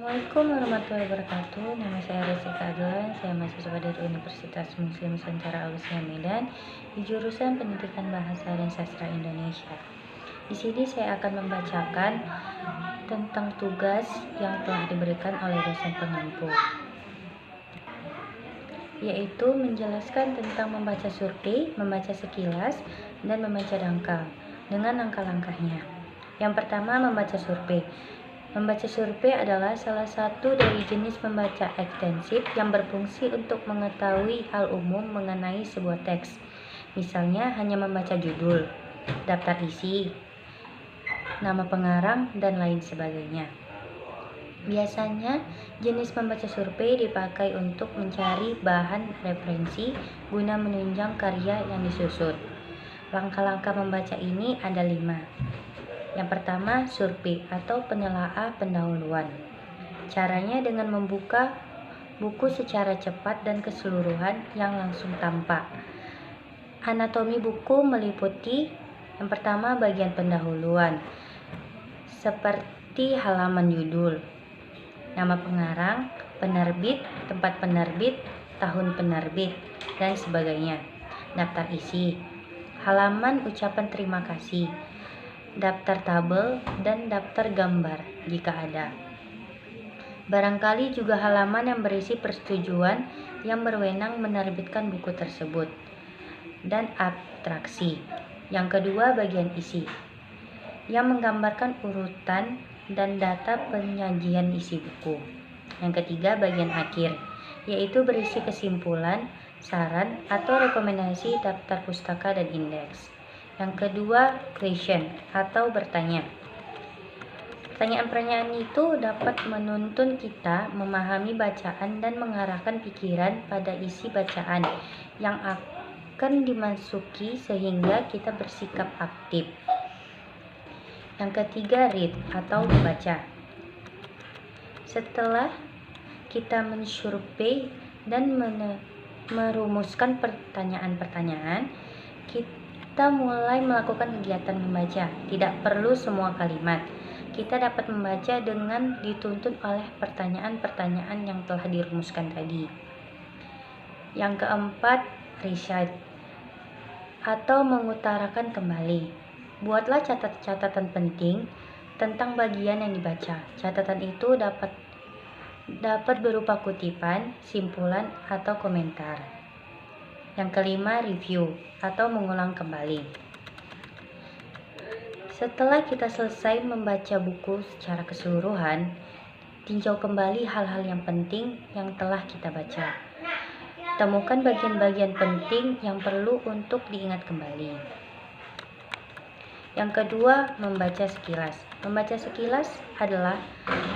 Assalamualaikum warahmatullahi wabarakatuh. Nama saya Rizika Adlan. Saya mahasiswa dari Universitas Muslim Nusantara Al-Utsman Medan di jurusan Pendidikan Bahasa dan Sastra Indonesia. Di sini saya akan membacakan tentang tugas yang telah diberikan oleh dosen pengampu, yaitu menjelaskan tentang membaca survei, membaca sekilas, dan membaca dangkal dengan langkah-langkahnya. Yang pertama, membaca survei. Membaca survei adalah salah satu dari jenis membaca ekstensif yang berfungsi untuk mengetahui hal umum mengenai sebuah teks. Misalnya hanya membaca judul, daftar isi, nama pengarang, dan lain sebagainya. Biasanya, jenis membaca survei dipakai untuk mencari bahan referensi guna menunjang karya yang disusun. Langkah-langkah membaca ini ada 5. Yang pertama, survei atau penelaah pendahuluan. Caranya dengan membuka buku secara cepat dan keseluruhan yang langsung tampak. Anatomi buku meliputi yang pertama bagian pendahuluan, seperti halaman judul, nama pengarang, penerbit, tempat penerbit, tahun penerbit, dan sebagainya. Daftar isi, halaman ucapan terima kasih, daftar tabel, dan daftar gambar jika ada. Barangkali juga halaman yang berisi persetujuan yang berwenang menerbitkan buku tersebut, dan abstraksi. Yang kedua, bagian isi, yang menggambarkan urutan dan data penyajian isi buku. Yang ketiga, bagian akhir, yaitu berisi kesimpulan, saran, atau rekomendasi daftar pustaka dan indeks. Yang kedua, question atau bertanya. Pertanyaan-pertanyaan itu dapat menuntun kita memahami bacaan dan mengarahkan pikiran pada isi bacaan yang akan dimasuki sehingga kita bersikap aktif. Yang ketiga, read atau membaca. Setelah kita mensurvei dan merumuskan pertanyaan-pertanyaan, kita mulai melakukan kegiatan membaca. Tidak perlu semua kalimat. Kita dapat membaca dengan dituntun oleh pertanyaan-pertanyaan yang telah dirumuskan tadi. Yang keempat, recite atau mengutarakan kembali. Buatlah catatan penting tentang bagian yang dibaca. Catatan itu dapat berupa kutipan, simpulan, atau komentar. Yang kelima, review atau mengulang kembali. Setelah kita selesai membaca buku secara keseluruhan, tinjau kembali hal-hal yang penting yang telah kita baca. Temukan bagian-bagian penting yang perlu untuk diingat kembali. Yang kedua, membaca sekilas. Membaca sekilas adalah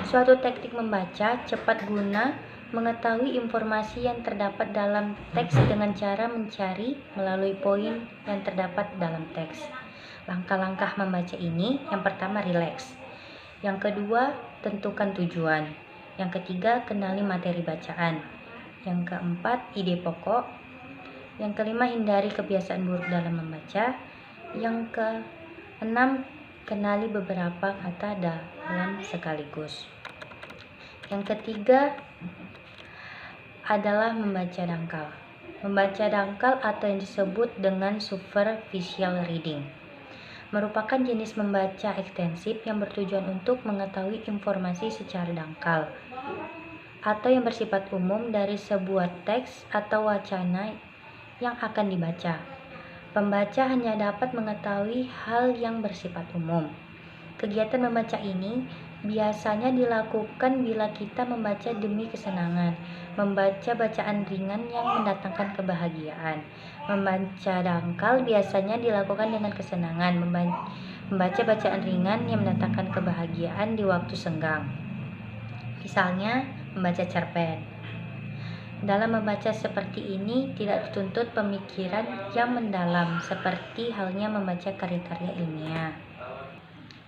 suatu teknik membaca cepat guna mengetahui informasi yang terdapat dalam teks dengan cara mencari melalui poin yang terdapat dalam teks. Langkah-langkah membaca ini, yang pertama, rileks. Yang kedua, tentukan tujuan. Yang ketiga, kenali materi bacaan. Yang keempat, ide pokok. Yang kelima, hindari kebiasaan buruk dalam membaca. Yang keenam, kenali beberapa kata dalam sekaligus. Yang ketiga adalah membaca dangkal. Membaca dangkal atau yang disebut dengan superficial reading merupakan jenis membaca ekstensif yang bertujuan untuk mengetahui informasi secara dangkal atau yang bersifat umum dari sebuah teks atau wacana yang akan dibaca. Pembaca hanya dapat mengetahui hal yang bersifat umum. Kegiatan membaca ini biasanya dilakukan bila kita membaca demi kesenangan, membaca bacaan ringan yang mendatangkan kebahagiaan. Membaca dangkal biasanya dilakukan dengan kesenangan, membaca bacaan ringan yang mendatangkan kebahagiaan di waktu senggang. Misalnya, membaca cerpen. Dalam membaca seperti ini tidak dituntut pemikiran yang mendalam seperti halnya membaca karya-karya ilmiah.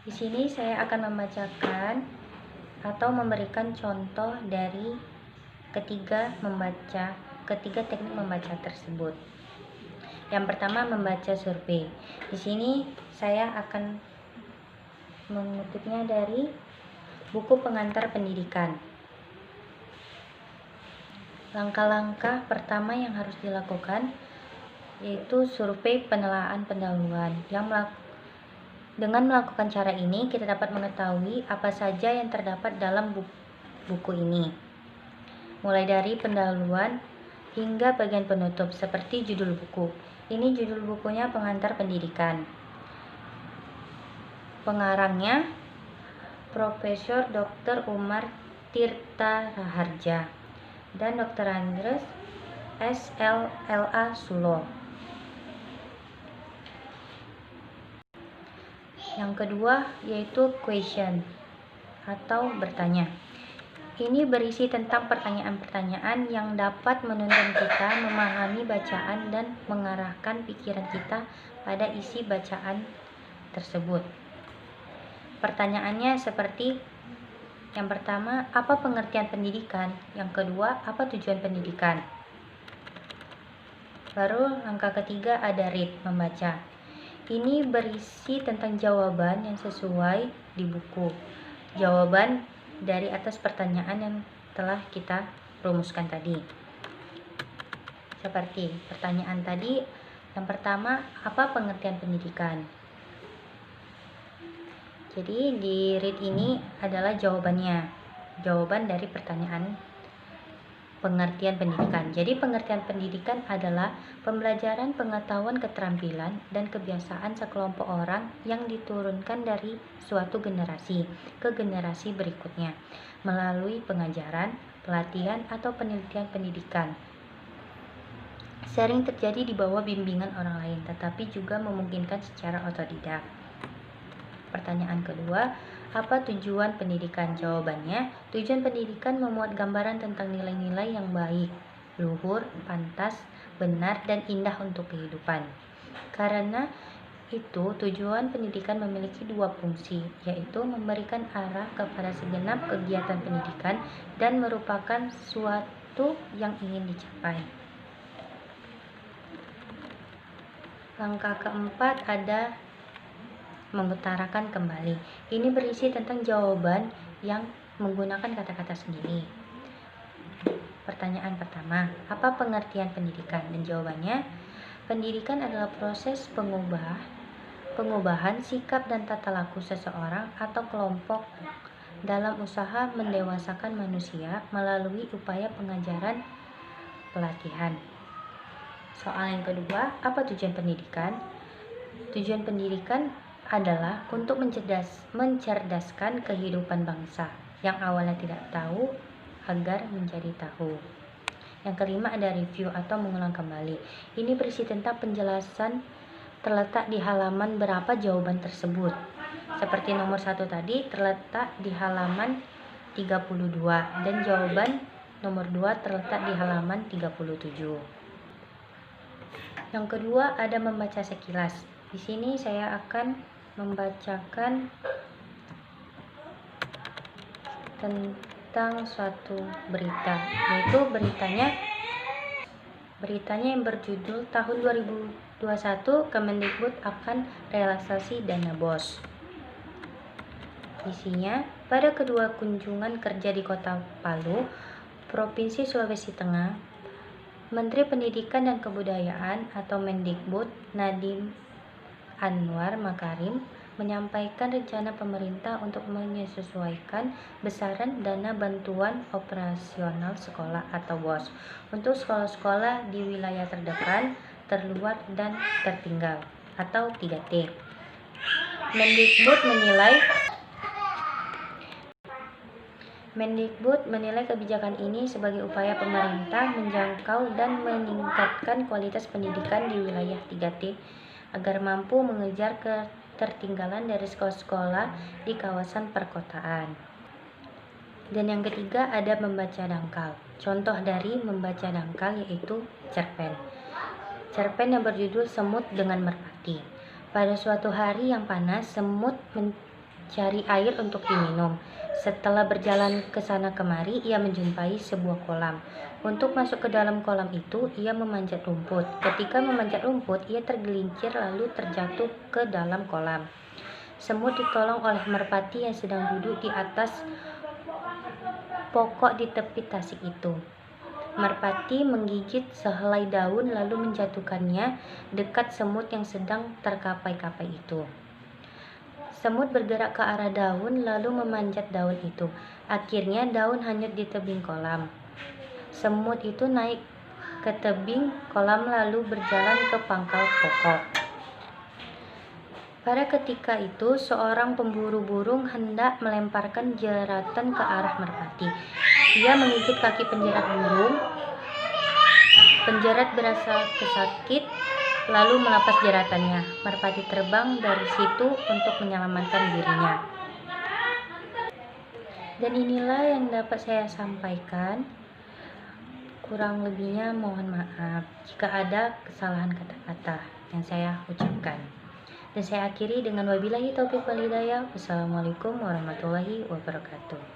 Di sini saya akan membacakan atau memberikan contoh dari ketiga teknik membaca tersebut. Yang pertama, membaca survei. Di sini saya akan mengutipnya dari buku pengantar pendidikan. Langkah-langkah pertama yang harus dilakukan yaitu survei penelaahan pendahuluan. Dengan melakukan cara ini, kita dapat mengetahui apa saja yang terdapat dalam buku ini, mulai dari pendahuluan hingga bagian penutup seperti judul buku. Ini judul bukunya Pengantar Pendidikan. Pengarangnya Profesor Dr. Umar Tirta Raharja dan Dr. Andres SLLA Sulo. Yang kedua yaitu question atau bertanya. Ini berisi tentang pertanyaan-pertanyaan yang dapat menuntun kita memahami bacaan dan mengarahkan pikiran kita pada isi bacaan tersebut. Pertanyaannya seperti yang pertama, apa pengertian pendidikan? Yang kedua, apa tujuan pendidikan? Baru langkah ketiga ada read, membaca. Ini berisi tentang jawaban yang sesuai di buku. Jawaban dari atas pertanyaan yang telah kita rumuskan tadi. Seperti pertanyaan tadi, yang pertama, apa pengertian pendidikan? Jadi di read ini adalah jawabannya. Jawaban dari pertanyaan pengertian pendidikan. Jadi pengertian pendidikan adalah pembelajaran pengetahuan, keterampilan, dan kebiasaan sekelompok orang yang diturunkan dari suatu generasi ke generasi berikutnya melalui pengajaran, pelatihan, atau penelitian pendidikan. Sering terjadi di bawah bimbingan orang lain, tetapi juga memungkinkan secara otodidak. Pertanyaan kedua, apa tujuan pendidikan? Jawabannya, tujuan pendidikan memuat gambaran tentang nilai-nilai yang baik, luhur, pantas, benar, dan indah untuk kehidupan. Karena itu, tujuan pendidikan memiliki dua fungsi, yaitu memberikan arah kepada segenap kegiatan pendidikan dan merupakan suatu yang ingin dicapai. Langkah keempat ada mengutarakan kembali. Ini berisi tentang jawaban yang menggunakan kata-kata sendiri. Pertanyaan pertama, apa pengertian pendidikan? Dan jawabannya, pendidikan adalah proses pengubahan sikap dan tata laku seseorang atau kelompok dalam usaha mendewasakan manusia melalui upaya pengajaran pelatihan. Soal yang kedua, apa tujuan pendidikan? Tujuan pendidikan adalah untuk mencerdaskan kehidupan bangsa yang awalnya tidak tahu agar menjadi tahu. Yang kelima ada review atau mengulang kembali. Ini berisi tentang penjelasan terletak di halaman berapa jawaban tersebut. Seperti nomor 1 tadi terletak di halaman 32 dan jawaban nomor 2 terletak di halaman 37. Yang kedua ada membaca sekilas. Di sini saya akan membacakan tentang suatu berita, yaitu beritanya yang berjudul tahun 2021 Kemendikbud akan relaksasi dana BOS. Isinya, pada kedua kunjungan kerja di Kota Palu, Provinsi Sulawesi Tengah, Menteri Pendidikan dan Kebudayaan atau Mendikbud Nadiem Anwar Makarim menyampaikan rencana pemerintah untuk menyesuaikan besaran dana bantuan operasional sekolah atau BOS untuk sekolah-sekolah di wilayah terdepan, terluar, dan tertinggal atau 3T. Mendikbud menilai kebijakan ini sebagai upaya pemerintah menjangkau dan meningkatkan kualitas pendidikan di wilayah 3T agar mampu mengejar ketertinggalan dari sekolah-sekolah di kawasan perkotaan. Dan yang ketiga ada membaca dangkal. Contoh dari membaca dangkal yaitu cerpen. Cerpen yang berjudul Semut dengan Merpati. Pada suatu hari yang panas, semut mencari air untuk diminum. Setelah berjalan ke sana kemari, ia menjumpai sebuah kolam. Untuk masuk ke dalam kolam itu, ia memanjat rumput. Ketika memanjat rumput, ia tergelincir lalu terjatuh ke dalam kolam. Semut ditolong oleh merpati yang sedang duduk di atas pokok di tepi tasik itu. Merpati menggigit sehelai daun lalu menjatuhkannya dekat semut yang sedang terkapai-kapai itu. Semut bergerak ke arah daun lalu memanjat daun itu. Akhirnya daun hanyut di tebing kolam. Semut itu naik ke tebing kolam lalu berjalan ke pangkal pokok. Pada ketika itu, seorang pemburu burung hendak melemparkan jeratan ke arah merpati. Ia menggigit kaki penjerat burung. Penjerat berasa kesakit, lalu melepas jeratannya. Merpati terbang dari situ untuk menyelamatkan dirinya. Dan inilah yang dapat saya sampaikan. Kurang lebihnya mohon maaf jika ada kesalahan kata-kata yang saya ucapkan. Dan saya akhiri dengan wabillahi taufiq wal hidayah. Wassalamualaikum warahmatullahi wabarakatuh.